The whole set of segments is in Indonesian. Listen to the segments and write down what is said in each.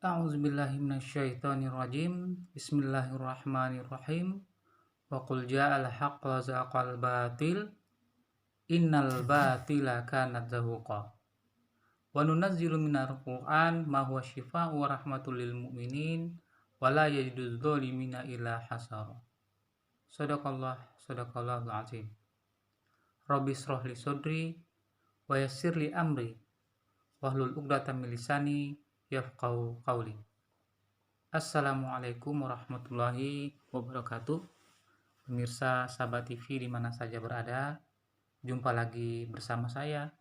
A'udzubillahi minasyaitonirrajim. Bismillahirrahmanirrahim. Wa qul ja'al haqqu wa zahaqal batil. Innal batila kana zahuqa. Wa nunazzilu minal Qur'an ma huwa syifaa'un wa rahmatul lil mu'minin wa la yaziduz zalimina illa hasara. Shadaqallahul azim. Rabbi shrah li sadri wa yassir li amri wahlul 'uqdatam min lisani yafqahu qawli. Assalamualaikum warahmatullahi wabarakatuh. Pemirsa Sahabat TV di mana saja berada, jumpa lagi bersama saya,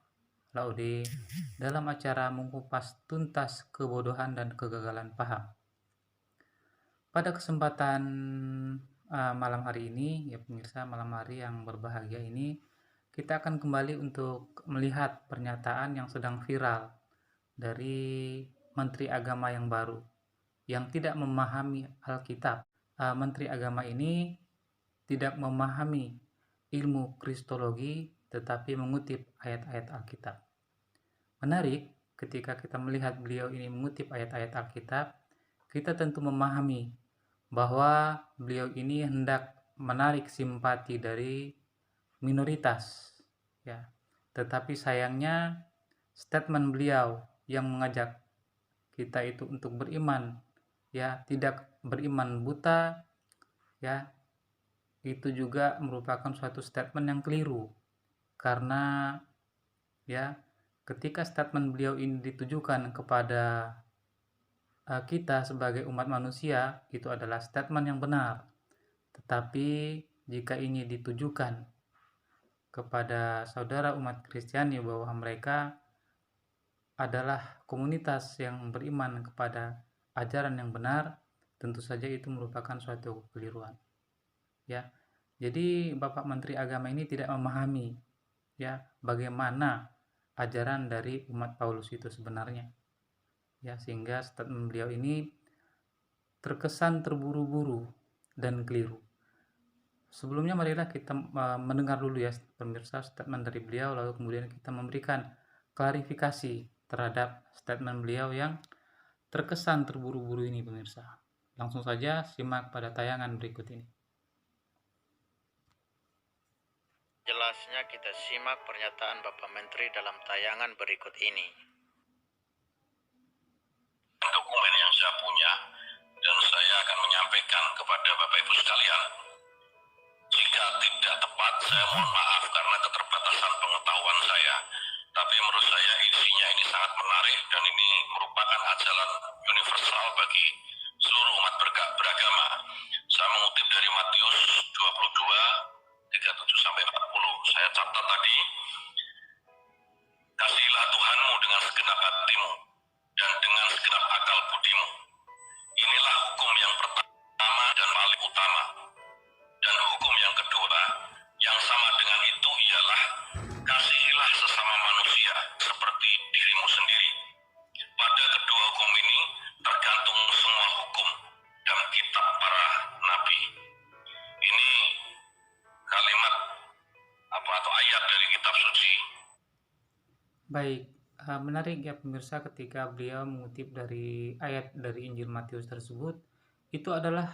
Laude, dalam acara mengupas tuntas kebodohan dan kegagalan paham. Pada kesempatan malam hari ini, ya pemirsa, malam hari yang berbahagia ini, kita akan kembali untuk melihat pernyataan yang sedang viral dari Menteri Agama yang baru, yang tidak memahami Alkitab. Menteri Agama ini tidak memahami ilmu kristologi, tetapi mengutip ayat-ayat Alkitab. Menarik, ketika kita melihat beliau ini mengutip ayat-ayat Alkitab, kita tentu memahami bahwa beliau ini hendak menarik simpati dari minoritas, ya. Tetapi sayangnya statement beliau yang mengajak kita itu untuk beriman, ya, tidak beriman buta, ya, itu juga merupakan suatu statement yang keliru. Karena ya, ketika statement beliau ini ditujukan kepada kita sebagai umat manusia, itu adalah statement yang benar. Tetapi jika ini ditujukan kepada saudara umat Kristiani bahwa mereka adalah komunitas yang beriman kepada ajaran yang benar, tentu saja itu merupakan suatu kekeliruan. Ya, jadi Bapak Menteri Agama ini tidak memahami, ya, bagaimana ajaran dari umat Paulus itu sebenarnya, ya, sehingga statement beliau ini terkesan terburu-buru dan keliru. Sebelumnya marilah kita mendengar dulu, ya pemirsa, statement dari beliau, lalu kemudian kita memberikan klarifikasi terhadap statement beliau yang terkesan terburu-buru ini, pemirsa. Langsung saja simak pada tayangan berikut ini. Jelasnya kita simak pernyataan Bapak Menteri dalam tayangan berikut ini. Dokumen yang saya punya, dan saya akan menyampaikan kepada Bapak Ibu sekalian. Jika tidak tepat, saya mohon maaf karena keterbatasan pengetahuan saya. Tapi menurut saya isinya ini sangat menarik dan ini merupakan ajaran universal bagi seluruh umat beragama. Saya mengutip dari Matius 22:37-40. Saya catat tadi, kasihilah Tuhanmu dengan segenap hatimu dan dengan segenap akal budimu. Inilah hukum yang pertama dan paling utama. Dan hukum yang kedua, yang sama dengan itu ialah, kasihilah sesama manusia seperti dirimu sendiri. Pada kedua hukum ini tergantung semua hukum dan kitab para nabi. Ini kalimat atau ayat dari kitab suci. Baik, menarik ya pemirsa, ketika beliau mengutip dari ayat dari Injil Matius tersebut, itu adalah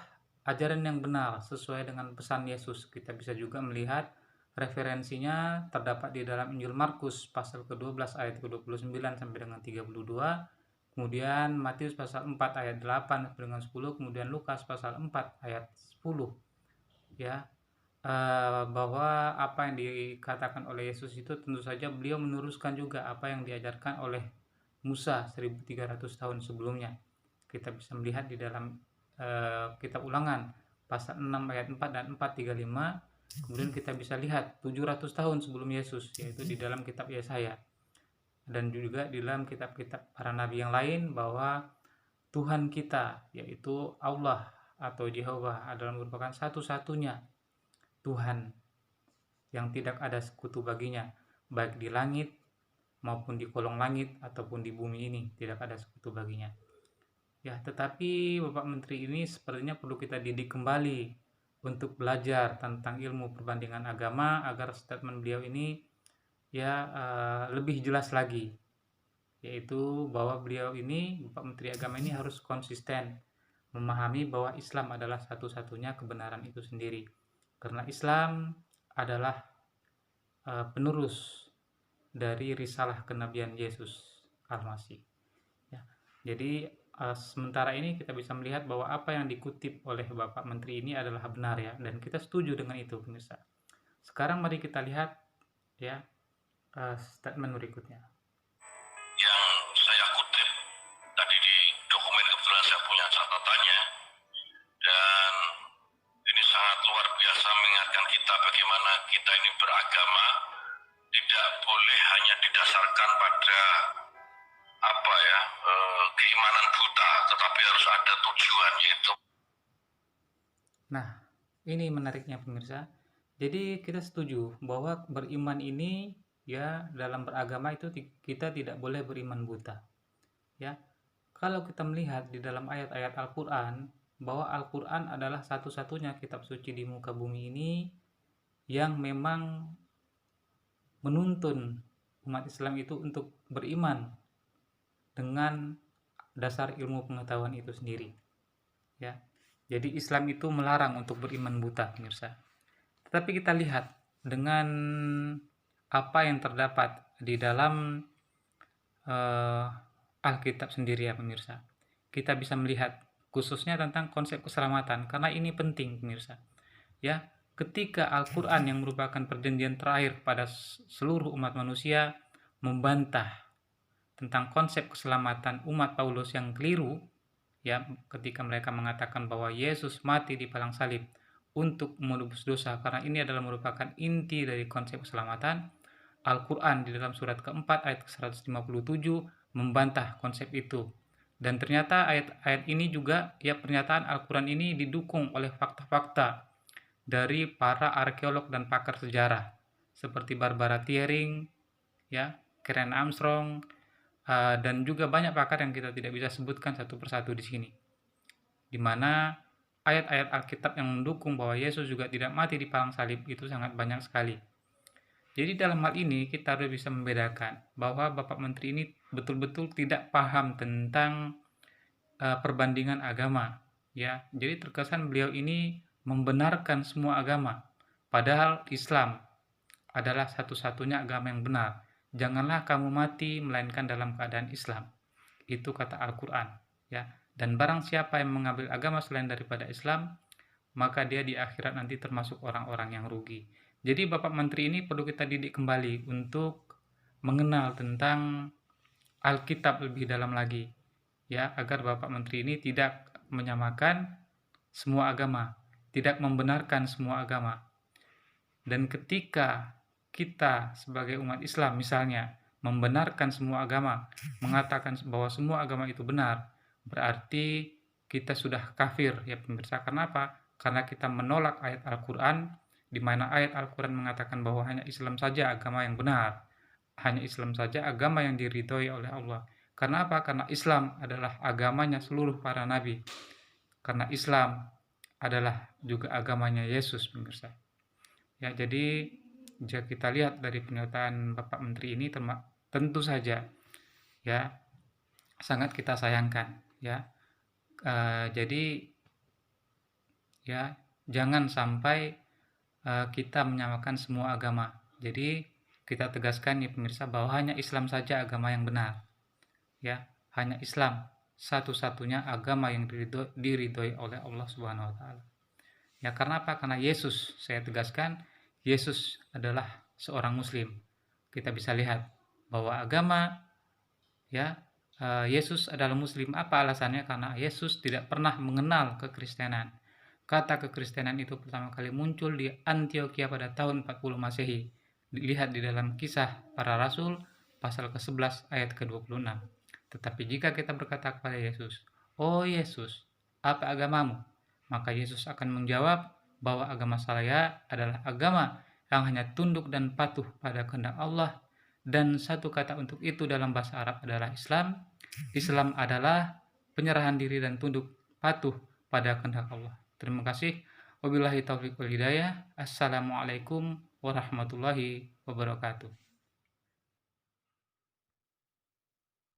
ajaran yang benar sesuai dengan pesan Yesus. Kita bisa juga melihat referensinya terdapat di dalam Injil Markus pasal ke-12 ayat ke-29 sampai dengan 32, kemudian Matius pasal 4 ayat 8 sampai dengan 10, kemudian Lukas pasal 4 ayat 10, ya. Bahwa apa yang dikatakan oleh Yesus itu tentu saja beliau meneruskan juga apa yang diajarkan oleh Musa 1300 tahun sebelumnya. Kita bisa melihat di dalam kitab Ulangan pasal 6 ayat 4 dan 4:35. Kemudian kita bisa lihat 700 tahun sebelum Yesus, yaitu di dalam kitab Yesaya, dan juga di dalam kitab-kitab para nabi yang lain, bahwa Tuhan kita, yaitu Allah atau Jehovah, adalah merupakan satu-satunya Tuhan yang tidak ada sekutu baginya, baik di langit maupun di kolong langit ataupun di bumi ini, tidak ada sekutu baginya. Ya, tetapi Bapak Menteri ini sepertinya perlu kita didik kembali untuk belajar tentang ilmu perbandingan agama agar statement beliau ini ya lebih jelas lagi. yaitu bahwa beliau ini, Bapak Menteri Agama ini harus konsisten memahami bahwa Islam adalah satu-satunya kebenaran itu sendiri. Karena Islam adalah penerus dari risalah kenabian Yesus Al-Masih. Ya. Jadi sementara ini kita bisa melihat bahwa apa yang dikutip oleh Bapak Menteri ini adalah benar ya, dan kita setuju dengan itu, pemirsa. Sekarang mari kita lihat ya statement berikutnya. Yang saya kutip tadi di dokumen, kebetulan saya punya catatannya, dan ini sangat luar biasa mengingatkan kita bagaimana kita ini beragama tidak boleh hanya didasarkan pada keimanan buta, tetapi harus ada tujuan, yaitu. Nah, ini menariknya pemirsa. Jadi kita setuju bahwa beriman ini ya, dalam beragama itu kita tidak boleh beriman buta. Ya. Kalau kita melihat di dalam ayat-ayat Al-Qur'an bahwa Al-Qur'an adalah satu-satunya kitab suci di muka bumi ini yang memang menuntun umat Islam itu untuk beriman dengan dasar ilmu pengetahuan itu sendiri. Ya. Jadi Islam itu melarang untuk beriman buta, pemirsa. Tetapi kita lihat dengan apa yang terdapat di dalam Alkitab sendiri ya pemirsa. Kita bisa melihat khususnya tentang konsep keselamatan, karena ini penting pemirsa. Ya, ketika Al-Qur'an yang merupakan perjanjian terakhir pada seluruh umat manusia membantah tentang konsep keselamatan umat Paulus yang keliru, ya, ketika mereka mengatakan bahwa Yesus mati di palang salib untuk menebus dosa, karena ini adalah merupakan inti dari konsep keselamatan. Al-Quran di dalam surat keempat ayat 157 membantah konsep itu. Dan ternyata ayat-ayat ini juga, ya, pernyataan Al-Quran ini didukung oleh fakta-fakta dari para arkeolog dan pakar sejarah seperti Barbara Thiering, ya, Karen Armstrong, dan juga banyak pakar yang kita tidak bisa sebutkan satu persatu di sini. Di mana ayat-ayat Alkitab yang mendukung bahwa Yesus juga tidak mati di palang salib itu sangat banyak sekali. Jadi dalam hal ini kita harus bisa membedakan bahwa Bapak Menteri ini betul-betul tidak paham tentang perbandingan agama, ya. Jadi terkesan beliau ini membenarkan semua agama, padahal Islam adalah satu-satunya agama yang benar. Janganlah kamu mati melainkan dalam keadaan Islam. Itu kata Al-Qur'an, ya. Dan barang siapa yang mengambil agama selain daripada Islam, maka dia di akhirat nanti termasuk orang-orang yang rugi. Jadi Bapak Menteri ini perlu kita didik kembali untuk mengenal tentang Alkitab lebih dalam lagi, ya, agar Bapak Menteri ini tidak menyamakan semua agama, tidak membenarkan semua agama. Dan ketika kita sebagai umat Islam misalnya membenarkan semua agama, mengatakan bahwa semua agama itu benar, berarti kita sudah kafir ya pemirsa. Kenapa? Karena kita menolak ayat Al-Quran, di mana ayat Al-Quran mengatakan bahwa hanya Islam saja agama yang benar, hanya Islam saja agama yang diridhoi oleh Allah. Karena apa? Karena Islam adalah agamanya seluruh para nabi, karena Islam adalah juga agamanya Yesus pemirsa. Ya, jadi jika kita lihat dari pernyataan Bapak Menteri ini, tentu saja ya sangat kita sayangkan ya. Jadi ya jangan sampai kita menyamakan semua agama. Jadi kita tegaskan nih pemirsa bahwa hanya Islam saja agama yang benar. Ya, hanya Islam satu-satunya agama yang diridhoi oleh Allah Subhanahu wa taala. Ya, karena apa? Karena Yesus, saya tegaskan, Yesus adalah seorang muslim. Kita bisa lihat bahwa agama ya Yesus adalah muslim. Apa alasannya? Karena Yesus tidak pernah mengenal kekristenan. Kata kekristenan itu pertama kali muncul di Antioquia pada tahun 40 Masehi. Dilihat di dalam Kisah Para Rasul pasal ke-11 ayat ke-26. Tetapi jika kita berkata kepada Yesus, "Oh Yesus, apa agamamu?" Maka Yesus akan menjawab bahwa agama saya adalah agama yang hanya tunduk dan patuh pada kehendak Allah, dan satu kata untuk itu dalam bahasa Arab adalah Islam. Islam adalah penyerahan diri dan tunduk patuh pada kehendak Allah. Terima kasih. Wabillahi taufiq wal hidayah. Assalamualaikum warahmatullahi wabarakatuh.